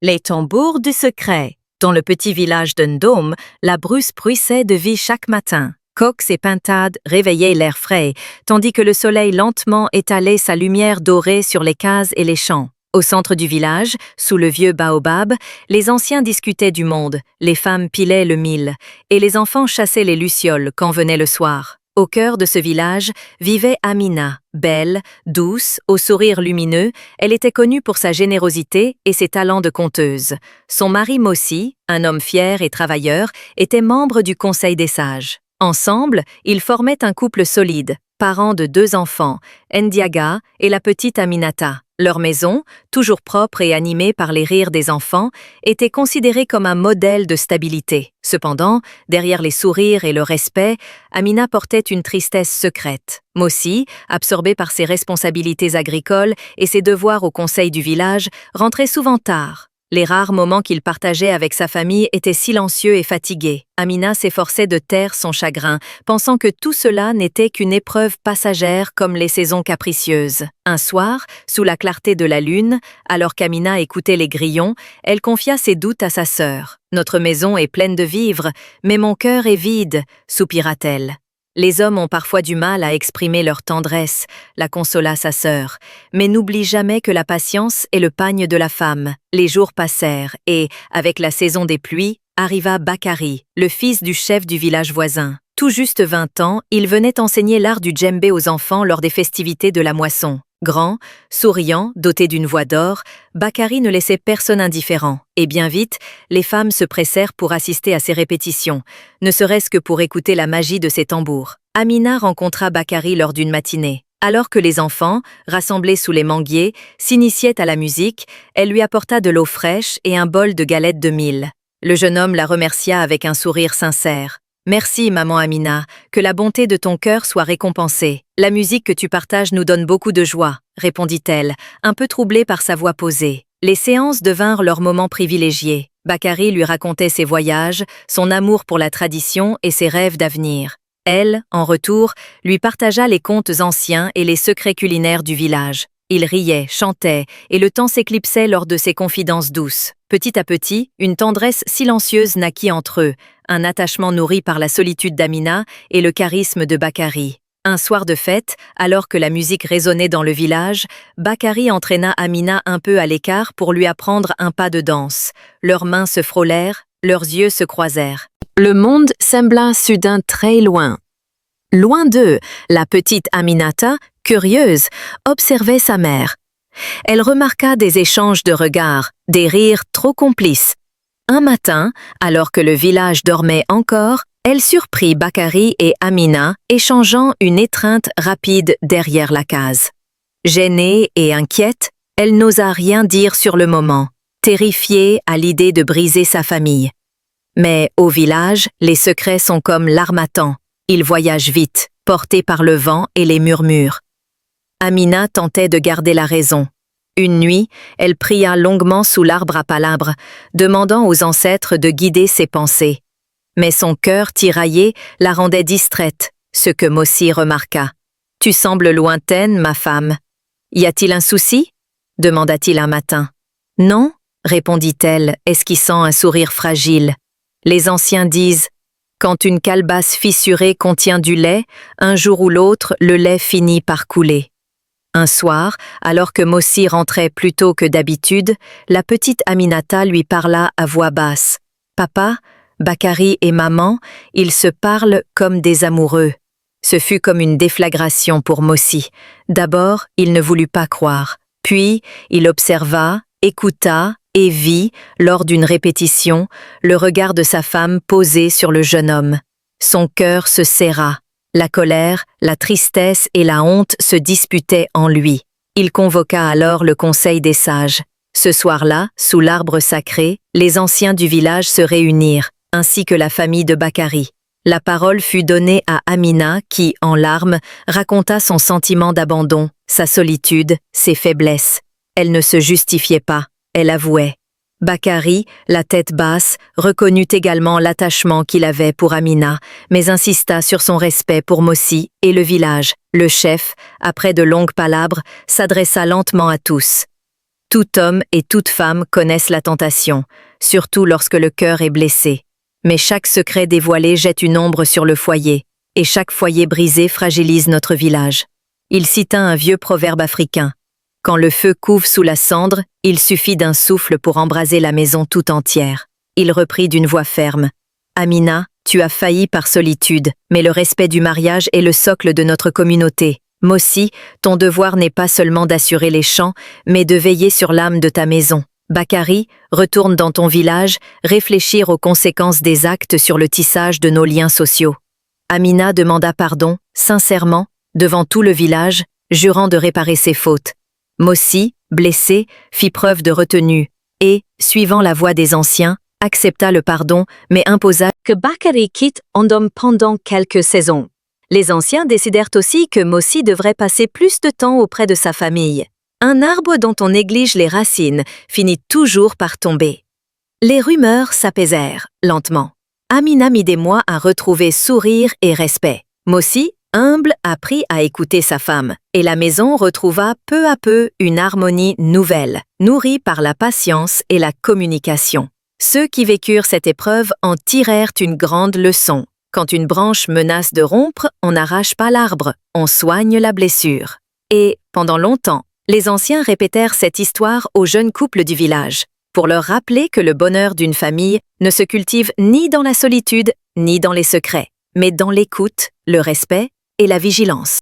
Les tambours du secret. Dans le petit village d'Ndôme, la brousse bruissait de vie chaque matin. Coqs et pintades réveillaient l'air frais, tandis que le soleil lentement étalait sa lumière dorée sur les cases et les champs. Au centre du village, sous le vieux baobab, les anciens discutaient du monde, les femmes pilaient le mil, et les enfants chassaient les lucioles quand venait le soir. Au cœur de ce village vivait Amina, belle, douce, au sourire lumineux. Elle était connue pour sa générosité et ses talents de conteuse. Son mari Mossi, un homme fier et travailleur, était membre du Conseil des sages. Ensemble, ils formaient un couple solide, parents de 2 enfants, Ndiaga et la petite Aminata. Leur maison, toujours propre et animée par les rires des enfants, était considérée comme un modèle de stabilité. Cependant, derrière les sourires et le respect, Amina portait une tristesse secrète. Mossi, absorbé par ses responsabilités agricoles et ses devoirs au conseil du village, rentrait souvent tard. Les rares moments qu'il partageait avec sa famille étaient silencieux et fatigués. Amina s'efforçait de taire son chagrin, pensant que tout cela n'était qu'une épreuve passagère comme les saisons capricieuses. Un soir, sous la clarté de la lune, alors qu'Amina écoutait les grillons, elle confia ses doutes à sa sœur. « Notre maison est pleine de vivres, mais mon cœur est vide », soupira-t-elle. Les hommes ont parfois du mal à exprimer leur tendresse, la consola sa sœur. Mais n'oublie jamais que la patience est le pagne de la femme. Les jours passèrent et, avec la saison des pluies, arriva Bakari, le fils du chef du village voisin. Tout juste 20 ans, il venait enseigner l'art du djembé aux enfants lors des festivités de la moisson. Grand, souriant, doté d'une voix d'or, Bakari ne laissait personne indifférent. Et bien vite, les femmes se pressèrent pour assister à ses répétitions, ne serait-ce que pour écouter la magie de ses tambours. Amina rencontra Bakari lors d'une matinée. Alors que les enfants, rassemblés sous les manguiers, s'initiaient à la musique, elle lui apporta de l'eau fraîche et un bol de galettes de mil. Le jeune homme la remercia avec un sourire sincère. « Merci, maman Amina, que la bonté de ton cœur soit récompensée. La musique que tu partages nous donne beaucoup de joie, » répondit-elle, un peu troublée par sa voix posée. Les séances devinrent leur moment privilégié. Bakari lui racontait ses voyages, son amour pour la tradition et ses rêves d'avenir. Elle, en retour, lui partagea les contes anciens et les secrets culinaires du village. Ils riaient, chantaient, et le temps s'éclipsait lors de ces confidences douces. Petit à petit, une tendresse silencieuse naquit entre eux, un attachement nourri par la solitude d'Amina et le charisme de Bakari. Un soir de fête, alors que la musique résonnait dans le village, Bakari entraîna Amina un peu à l'écart pour lui apprendre un pas de danse. Leurs mains se frôlèrent, leurs yeux se croisèrent. Le monde sembla soudain très loin. Loin d'eux, la petite Aminata, curieuse, observait sa mère. Elle remarqua des échanges de regards, des rires trop complices. Un matin, alors que le village dormait encore, elle surprit Bakari et Amina échangeant une étreinte rapide derrière la case. Gênée et inquiète, elle n'osa rien dire sur le moment, terrifiée à l'idée de briser sa famille. Mais au village, les secrets sont comme l'armatan. Ils voyagent vite, portés par le vent et les murmures. Amina tentait de garder la raison. Une nuit, elle pria longuement sous l'arbre à palabres, demandant aux ancêtres de guider ses pensées. Mais son cœur tiraillé la rendait distraite, ce que Mossi remarqua. « Tu sembles lointaine, ma femme. Y a-t-il un souci ?» demanda-t-il un matin. « Non » répondit-elle, esquissant un sourire fragile. Les anciens disent « Quand une calebasse fissurée contient du lait, un jour ou l'autre, le lait finit par couler. » Un soir, alors que Mossi rentrait plus tôt que d'habitude, la petite Aminata lui parla à voix basse. « Papa, Bakari et maman, ils se parlent comme des amoureux. » Ce fut comme une déflagration pour Mossi. D'abord, il ne voulut pas croire. Puis, il observa, écouta et vit, lors d'une répétition, le regard de sa femme posé sur le jeune homme. Son cœur se serra. La colère, la tristesse et la honte se disputaient en lui. Il convoqua alors le conseil des sages. Ce soir-là, sous l'arbre sacré, les anciens du village se réunirent, ainsi que la famille de Bakari. La parole fut donnée à Amina qui, en larmes, raconta son sentiment d'abandon, sa solitude, ses faiblesses. Elle ne se justifiait pas, elle avouait. Bakari, la tête basse, reconnut également l'attachement qu'il avait pour Amina, mais insista sur son respect pour Mossi et le village. Le chef, après de longues palabres, s'adressa lentement à tous. « Tout homme et toute femme connaissent la tentation, surtout lorsque le cœur est blessé. Mais chaque secret dévoilé jette une ombre sur le foyer, et chaque foyer brisé fragilise notre village. Il cita un vieux proverbe africain. Quand le feu couve sous la cendre, il suffit d'un souffle pour embraser la maison tout entière. Il reprit d'une voix ferme. Amina, tu as failli par solitude, mais le respect du mariage est le socle de notre communauté. Mossi, ton devoir n'est pas seulement d'assurer les champs, mais de veiller sur l'âme de ta maison. Bakari, retourne dans ton village, réfléchir aux conséquences des actes sur le tissage de nos liens sociaux. Amina demanda pardon, sincèrement, devant tout le village, jurant de réparer ses fautes. Mossi, blessé, fit preuve de retenue et, suivant la voie des anciens, accepta le pardon, mais imposa que Bakari quitte Ndom pendant quelques saisons. Les anciens décidèrent aussi que Mossi devrait passer plus de temps auprès de sa famille. Un arbre dont on néglige les racines finit toujours par tomber. Les rumeurs s'apaisèrent, lentement. Amina mit des mois à retrouver sourire et respect. Mossi, humble, apprit à écouter sa femme, et la maison retrouva peu à peu une harmonie nouvelle, nourrie par la patience et la communication. Ceux qui vécurent cette épreuve en tirèrent une grande leçon. Quand une branche menace de rompre, on n'arrache pas l'arbre, on soigne la blessure. Et, pendant longtemps, les anciens répétèrent cette histoire aux jeunes couples du village, pour leur rappeler que le bonheur d'une famille ne se cultive ni dans la solitude, ni dans les secrets, mais dans l'écoute, le respect et la vigilance.